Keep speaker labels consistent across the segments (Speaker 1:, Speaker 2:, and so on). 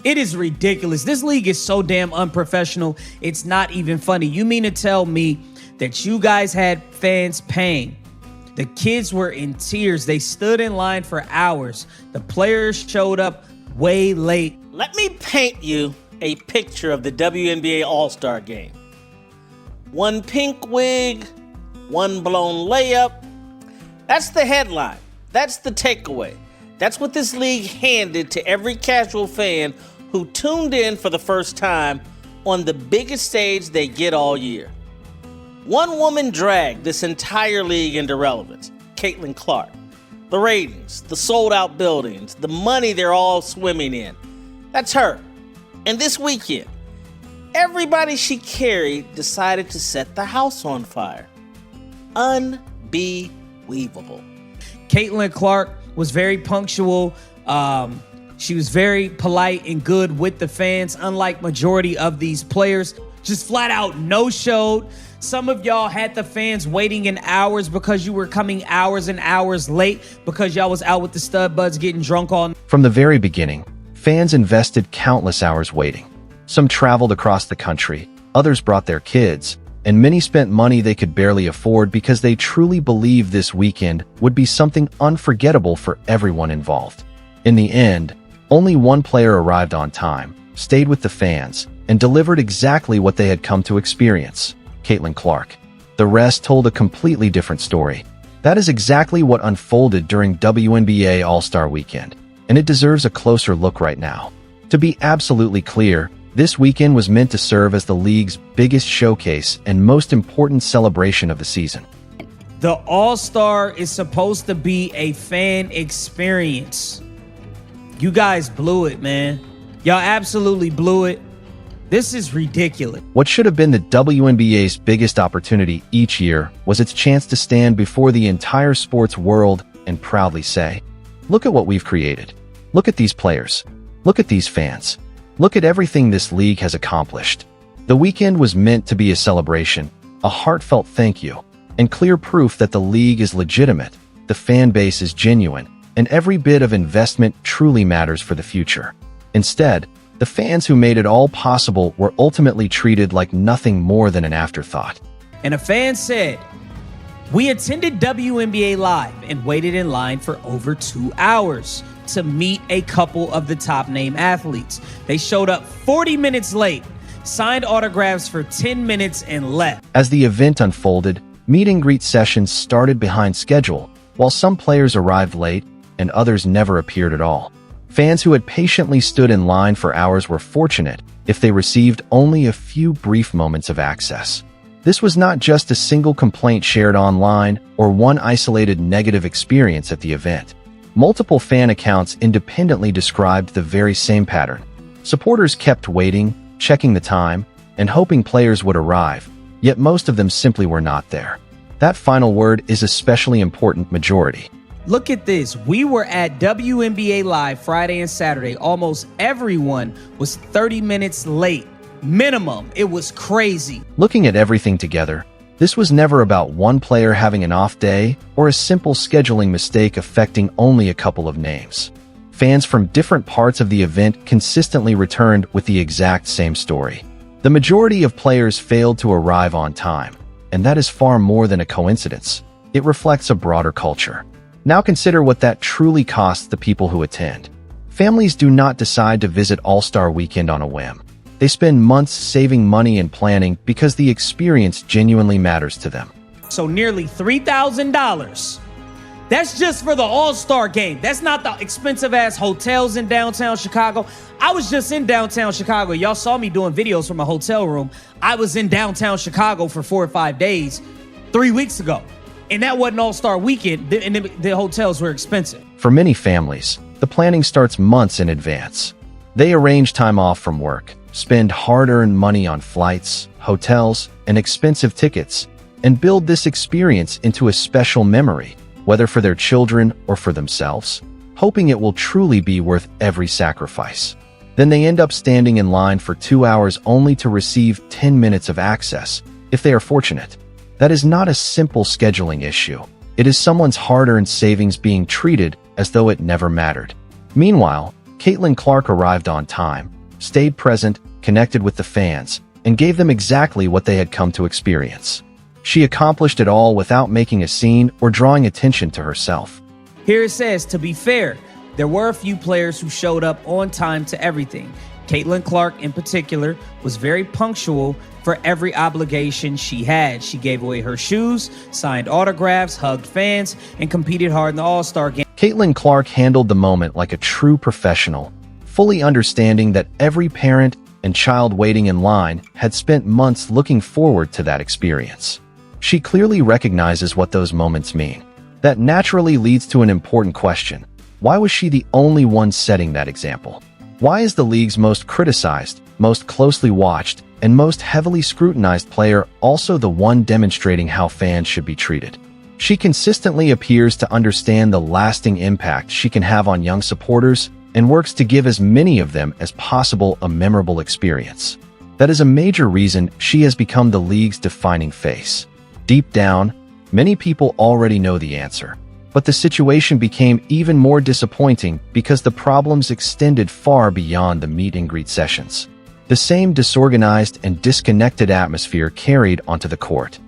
Speaker 1: It is ridiculous. This league is so damn unprofessional. It's not even funny. You mean to tell me that you guys had fans paying? The kids were in tears. They stood in line for hours. The players showed up way late.
Speaker 2: Let me paint you a picture of the WNBA All-Star game. One pink wig, one blown layup. That's the headline. That's the takeaway. That's what this league handed to every casual fan who tuned in for the first time on the biggest stage they get all year. One woman dragged this entire league into relevance, Caitlin Clark. The ratings, the sold-out buildings, the money they're all swimming in. That's her. And this weekend, everybody she carried decided to set the house on fire. Unbelievable.
Speaker 1: Caitlin Clark was very punctual. She was very polite and good with the fans, unlike majority of these players. Just flat out no-showed. Some of y'all had the fans waiting in hours because you were coming hours and hours late because y'all was out with the stud buds getting drunk all night.
Speaker 3: From the very beginning, fans invested countless hours waiting. Some traveled across the country, others brought their kids, and many spent money they could barely afford because they truly believed this weekend would be something unforgettable for everyone involved. In the end, only one player arrived on time, stayed with the fans, and delivered exactly what they had come to experience: Caitlin Clark. The rest told a completely different story. That is exactly what unfolded during WNBA All-Star Weekend, and it deserves a closer look right now. To be absolutely clear, this weekend was meant to serve as the league's biggest showcase and most important celebration of the season.
Speaker 1: The All-Star is supposed to be a fan experience. You guys blew it, man. Y'all absolutely blew it. This is ridiculous.
Speaker 3: What should have been the WNBA's biggest opportunity each year was its chance to stand before the entire sports world and proudly say, "Look at what we've created. Look at these players. Look at these fans. Look at everything this league has accomplished." The weekend was meant to be a celebration, a heartfelt thank you, and clear proof that the league is legitimate, the fan base is genuine, and every bit of investment truly matters for the future. Instead, the fans who made it all possible were ultimately treated like nothing more than an afterthought.
Speaker 1: And a fan said, "We attended WNBA Live and waited in line for over 2 hours to meet a couple of the top name athletes. They showed up 40 minutes late, signed autographs for 10 minutes and left."
Speaker 3: As the event unfolded, meet and greet sessions started behind schedule, while some players arrived late and others never appeared at all. Fans who had patiently stood in line for hours were fortunate if they received only a few brief moments of access. This was not just a single complaint shared online or one isolated negative experience at the event. Multiple fan accounts independently described the very same pattern. Supporters kept waiting, checking the time, and hoping players would arrive, yet most of them simply were not there. That final word is especially important: majority.
Speaker 1: Look at this. We were at WNBA Live Friday and Saturday. Almost everyone was 30 minutes late. Minimum. It was crazy.
Speaker 3: Looking at everything together, this was never about one player having an off day or a simple scheduling mistake affecting only a couple of names. Fans from different parts of the event consistently returned with the exact same story. The majority of players failed to arrive on time, and that is far more than a coincidence. It reflects a broader culture. Now consider what that truly costs the people who attend. Families do not decide to visit All-Star Weekend on a whim. They spend months saving money and planning because the experience genuinely matters to them.
Speaker 1: So nearly $3,000. That's just for the All-Star game. That's not the expensive-ass hotels in downtown Chicago. I was just in downtown Chicago. Y'all saw me doing videos from a hotel room. I was in downtown Chicago for 4 or 5 days 3 weeks ago. And that wasn't All-Star Weekend, and the hotels were expensive.
Speaker 3: For many families, the planning starts months in advance. They arrange time off from work, spend hard-earned money on flights, hotels, and expensive tickets, and build this experience into a special memory, whether for their children or for themselves, hoping it will truly be worth every sacrifice. Then they end up standing in line for 2 hours only to receive 10 minutes of access, if they are fortunate. That is not a simple scheduling issue. It is someone's hard-earned savings being treated as though it never mattered. Meanwhile, Caitlin Clark arrived on time, stayed present, connected with the fans, and gave them exactly what they had come to experience. She accomplished it all without making a scene or drawing attention to herself.
Speaker 1: Here it says, to be fair, there were a few players who showed up on time to everything. Caitlin Clark, in particular, was very punctual for every obligation she had. She gave away her shoes, signed autographs, hugged fans, and competed hard in the All-Star game.
Speaker 3: Caitlin Clark handled the moment like a true professional, fully understanding that every parent and child waiting in line had spent months looking forward to that experience. She clearly recognizes what those moments mean. That naturally leads to an important question. Why was she the only one setting that example? Why is the league's most criticized, most closely watched, and most heavily scrutinized player also the one demonstrating how fans should be treated? She consistently appears to understand the lasting impact she can have on young supporters and works to give as many of them as possible a memorable experience. That is a major reason she has become the league's defining face. Deep down, many people already know the answer. But the situation became even more disappointing because the problems extended far beyond the meet-and-greet sessions. The same disorganized and disconnected atmosphere carried onto the court.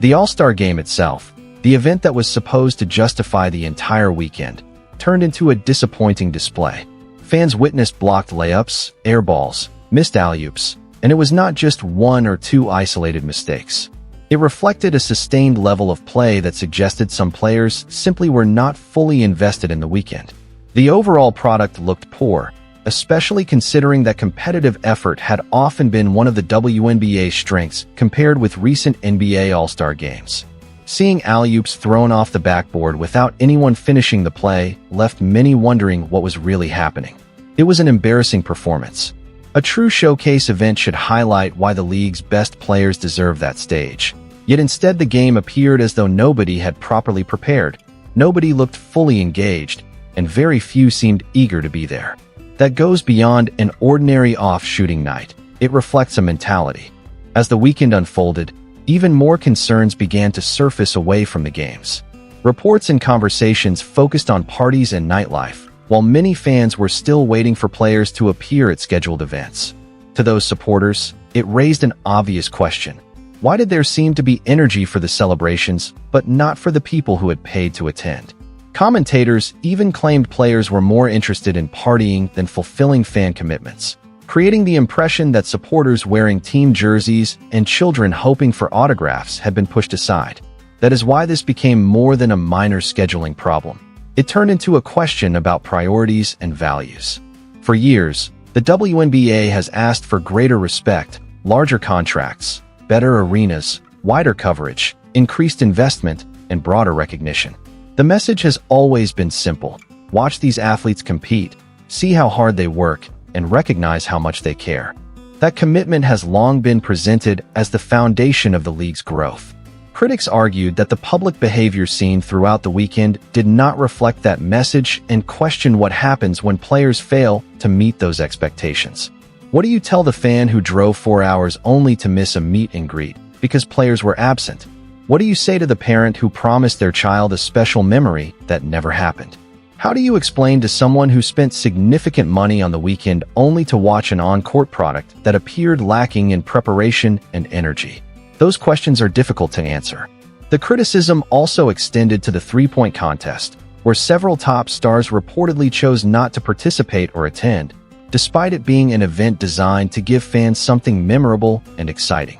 Speaker 3: The All-Star Game itself, the event that was supposed to justify the entire weekend, turned into a disappointing display. Fans witnessed blocked layups, air balls, missed alley-oops, and it was not just one or two isolated mistakes. It reflected a sustained level of play that suggested some players simply were not fully invested in the weekend. The overall product looked poor, especially considering that competitive effort had often been one of the WNBA's strengths compared with recent NBA All-Star games. Seeing alley-oops thrown off the backboard without anyone finishing the play left many wondering what was really happening. It was an embarrassing performance. A true showcase event should highlight why the league's best players deserve that stage. Yet instead the game appeared as though nobody had properly prepared, nobody looked fully engaged, and very few seemed eager to be there. That goes beyond an ordinary off-shooting night. It reflects a mentality. As the weekend unfolded, even more concerns began to surface away from the games. Reports and conversations focused on parties and nightlife, while many fans were still waiting for players to appear at scheduled events. To those supporters, it raised an obvious question. Why did there seem to be energy for the celebrations, but not for the people who had paid to attend? Commentators even claimed players were more interested in partying than fulfilling fan commitments, creating the impression that supporters wearing team jerseys and children hoping for autographs had been pushed aside. That is why this became more than a minor scheduling problem. It turned into a question about priorities and values. For years, the WNBA has asked for greater respect, larger contracts, better arenas, wider coverage, increased investment, and broader recognition. The message has always been simple. Watch these athletes compete, see how hard they work, and recognize how much they care. That commitment has long been presented as the foundation of the league's growth. Critics argued that the public behavior seen throughout the weekend did not reflect that message and questioned what happens when players fail to meet those expectations. What do you tell the fan who drove 4 hours only to miss a meet and greet because players were absent? What do you say to the parent who promised their child a special memory that never happened? How do you explain to someone who spent significant money on the weekend only to watch an on-court product that appeared lacking in preparation and energy? Those questions are difficult to answer. The criticism also extended to the three-point contest, where several top stars reportedly chose not to participate or attend, despite it being an event designed to give fans something memorable and exciting.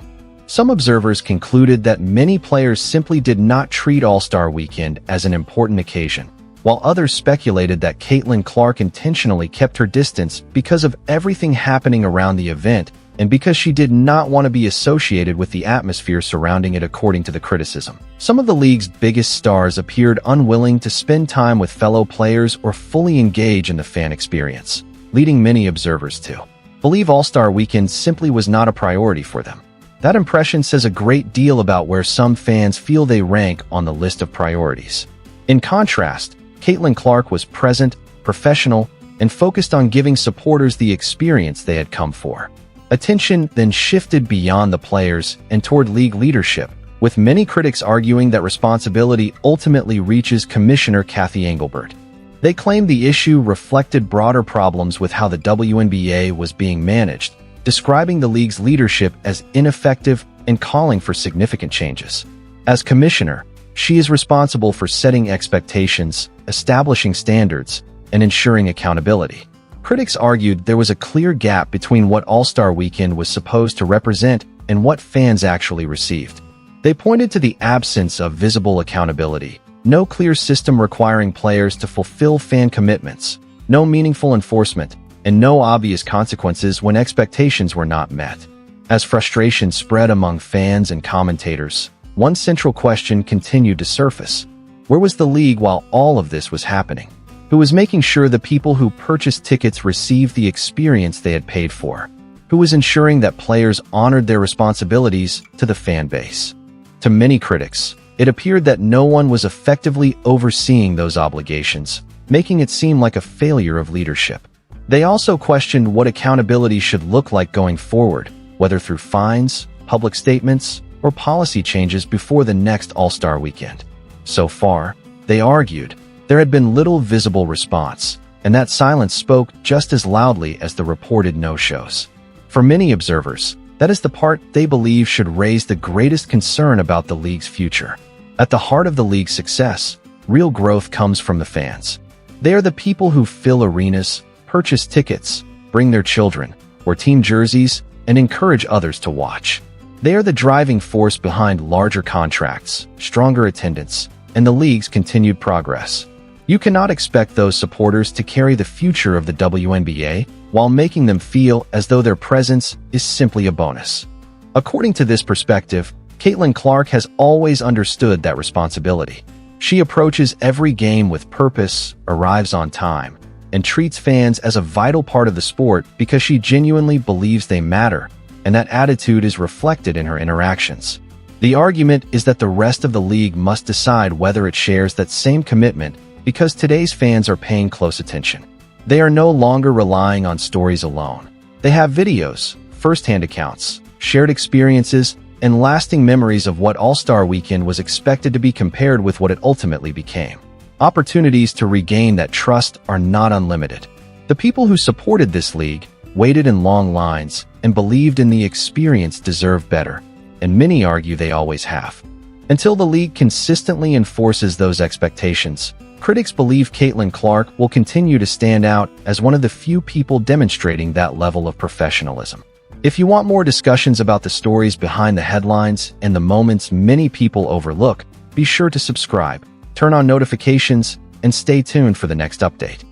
Speaker 3: Some observers concluded that many players simply did not treat All-Star Weekend as an important occasion, while others speculated that Caitlin Clark intentionally kept her distance because of everything happening around the event and because she did not want to be associated with the atmosphere surrounding it, according to the criticism. Some of the league's biggest stars appeared unwilling to spend time with fellow players or fully engage in the fan experience, leading many observers to believe All-Star Weekend simply was not a priority for them. That impression says a great deal about where some fans feel they rank on the list of priorities. In contrast, Caitlin Clark was present, professional, and focused on giving supporters the experience they had come for. Attention then shifted beyond the players and toward league leadership, with many critics arguing that responsibility ultimately reaches Commissioner Kathy Engelbert. They claimed the issue reflected broader problems with how the WNBA was being managed, describing the league's leadership as ineffective and calling for significant changes. As commissioner, she is responsible for setting expectations, establishing standards, and ensuring accountability. Critics argued there was a clear gap between what All-Star Weekend was supposed to represent and what fans actually received. They pointed to the absence of visible accountability, no clear system requiring players to fulfill fan commitments, no meaningful enforcement, and no obvious consequences when expectations were not met. As frustration spread among fans and commentators, one central question continued to surface. Where was the league while all of this was happening? Who was making sure the people who purchased tickets received the experience they had paid for? Who was ensuring that players honored their responsibilities to the fan base? To many critics, it appeared that no one was effectively overseeing those obligations, making it seem like a failure of leadership. They also questioned what accountability should look like going forward, whether through fines, public statements, or policy changes before the next All-Star Weekend. So far, they argued, there had been little visible response, and that silence spoke just as loudly as the reported no-shows. For many observers, that is the part they believe should raise the greatest concern about the league's future. At the heart of the league's success, real growth comes from the fans. They are the people who fill arenas, purchase tickets, bring their children, wear team jerseys, and encourage others to watch. They are the driving force behind larger contracts, stronger attendance, and the league's continued progress. You cannot expect those supporters to carry the future of the WNBA while making them feel as though their presence is simply a bonus. According to this perspective, Caitlin Clark has always understood that responsibility. She approaches every game with purpose, arrives on time, and treats fans as a vital part of the sport because she genuinely believes they matter, and that attitude is reflected in her interactions. The argument is that the rest of the league must decide whether it shares that same commitment because today's fans are paying close attention. They are no longer relying on stories alone. They have videos, first-hand accounts, shared experiences, and lasting memories of what All-Star Weekend was expected to be compared with what it ultimately became. Opportunities to regain that trust are not unlimited. The people who supported this league, waited in long lines, and believed in the experience deserve better, and many argue they always have. Until the league consistently enforces those expectations, critics believe Caitlin Clark will continue to stand out as one of the few people demonstrating that level of professionalism. If you want more discussions about the stories behind the headlines and the moments many people overlook, be sure to subscribe, turn on notifications, and stay tuned for the next update.